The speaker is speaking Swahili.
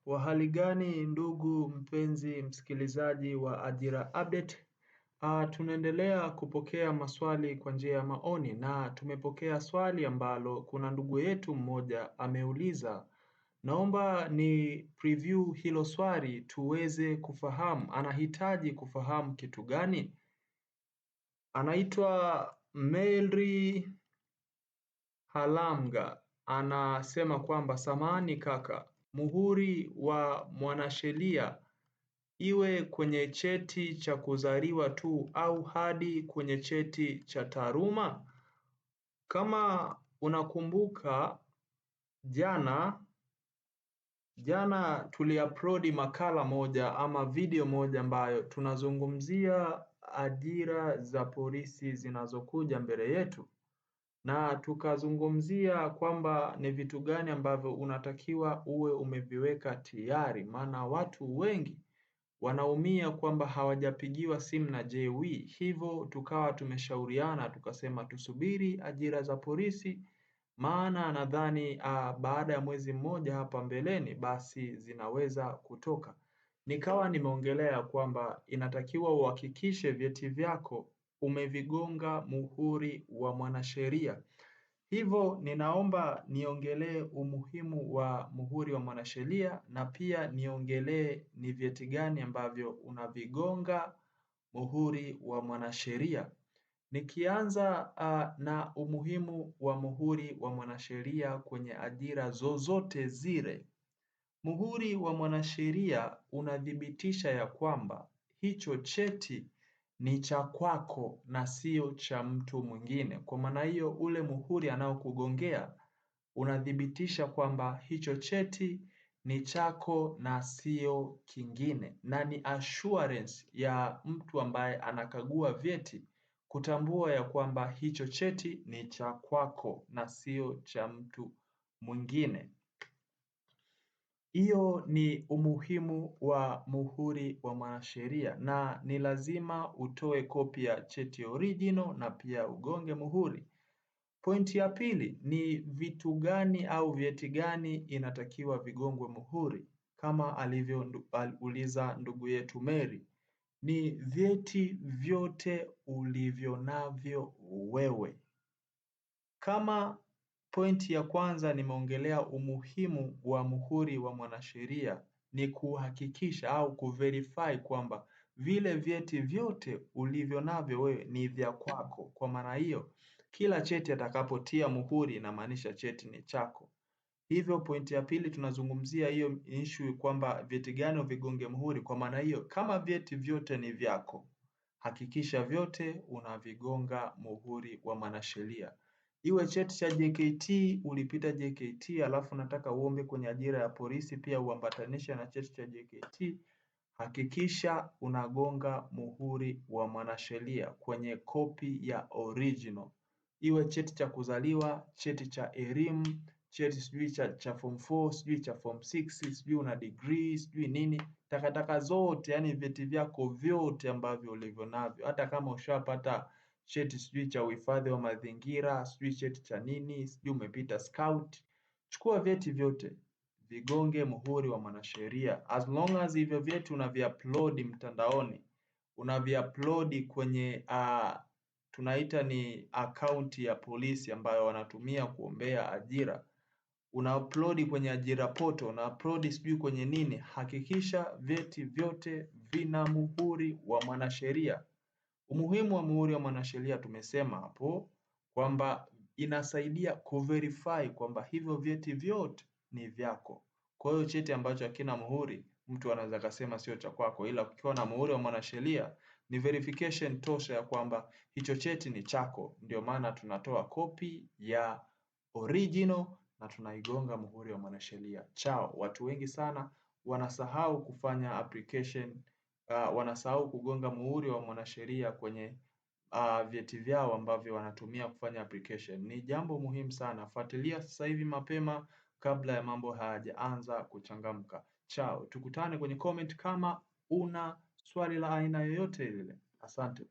Wahali gani ndugu mpenzi msikilizaji wa Ajira Update. Tunaendelea kupokea maswali kwa njia ya maoni na tumepokea swali ambalo kuna ndugu yetu mmoja ameuliza. Naomba ni preview hilo swali tuweze kufahamu. Anahitaji kufahamu kitu gani? Anaitwa Mary Halamga. Anasema kwamba samahani kaka, muhuri wa mwanasheria iwe kwenye cheti cha kuzaliwa tu au hadi kwenye cheti cha taaluma? Kama unakumbuka jana tuliupload makala moja ama video moja ambayo tunazungumzia ajira za polisi zinazokuja mbele yetu, na tukazungumzia kwamba ni vitu gani ambavyo unatakiwa uwe umeviweka tayari, maana watu wengi wanaumia kwamba hawajapigiwa simu na JW. Hivyo tukawa tumeshauriana tukasema tusubiri ajira za polisi, maana nadhani baada ya mwezi mmoja hapa mbeleni basi zinaweza kutoka. Nikawa nimeongelea kwamba inatakiwa uhakikishe vyeti vyako umevigonga muhuri wa mwanasheria. Hivyo ninaomba niongelee umuhimu wa muhuri wa mwanasheria na pia niongelee ni vyeti gani ambavyo unavigonga muhuri wa mwanasheria. Nikianza na umuhimu wa muhuri wa mwanasheria kwenye ajira zozote zile. Muhuri wa mwanasheria unathibitisha ya kwamba hicho cheti ni cha kwako na sio cha mtu mwingine. Kwa maana hiyo ule muhuri anaokugongea unathibitisha kwamba hicho cheti ni chako na sio kingine, na ni assurance ya mtu ambaye anakagua vyeti kutambua ya kwamba hicho cheti ni cha kwako na sio cha mtu mwingine. Hiyo ni umuhimu wa muhuri wa mwanasheria, na ni lazima utoe kopi ya cheti original na pia ugonge muhuri. Pointi ya pili ni vitu gani au vyeti gani inatakiwa vigongwe muhuri, kama alivyouliza ndugu yetu Mary. Ni vyeti vyote ulivyo navyo wewe. Kama pointi ya kwanza nimeongelea umuhimu wa muhuri wa mwanasheria ni kuhakikisha au kuverify kwamba vile vyeti vyote ulivyo navyo wewe ni vya kwako. Kwa maana hiyo kila cheti atakapotia muhuri inamaanisha cheti ni chako. Hivyo pointi ya pili tunazungumzia hiyo issue kwamba vyeti gani vigonge muhuri. Kwa maana hiyo kama vyeti vyote ni vyako, hakikisha vyote unavigonga muhuri wa mwanasheria. Iwe cheti cha JKT, ulipita JKT alafu nataka uombe kwenye ajira ya polisi pia uambatanishe na cheti cha JKT, hakikisha unagonga muhuri wa mwanasheria kwenye kopi ya original. Iwe cheti cha kuzaliwa, cheti cha elimu, cheti sijui cha form 4, sijui cha form 6, sijui una degree, sijui nini, takataka zote, yani vyeti vyako vyote ambavyo ulivyo navyo. Hata kama ushapata cheti sijui cha uhifadhi wa mazingira, sijui cheti cha nini, sijui umepita scout, chukua vyeti vyote vigonge muhuri wa mwanasheria. As long as hivyo vyeti unaviupload mtandaoni, unaviupload kwenye tunaita ni account ya polisi ambayo wanatumia kuombea ajira, una upload kwenye ajira poto, una upload sijui kwenye nini, hakikisha vyeti vyote vina muhuri wa mwanasheria. Umuhimu wa muhuri wa mwanasheria tumesema hapo kwamba inasaidia kuverify kwamba hivyo vyeti vyote ni vyako. Kwa hiyo cheti ambacho hakina muhuri mtu anaweza kusema sio cha kwako, ila ukiwa na muhuri wa mwanasheria ni verification tosha ya kwamba hicho cheti ni chako. Ndio maana tunatoa kopi ya original na tunaigonga muhuri wa mwanasheria. Watu wengi sana wanasahau kufanya application, wanasahau kugonga muhuri wa mwanasheria kwenye vyeti vyao ambavyo wanatumia kufanya application. Ni jambo muhimu sana. Fuatilia sasa hivi mapema kabla ya mambo hayajaanza kuchangamka. Tukutane kwenye comment kama una swali la aina yoyote ile. Asante.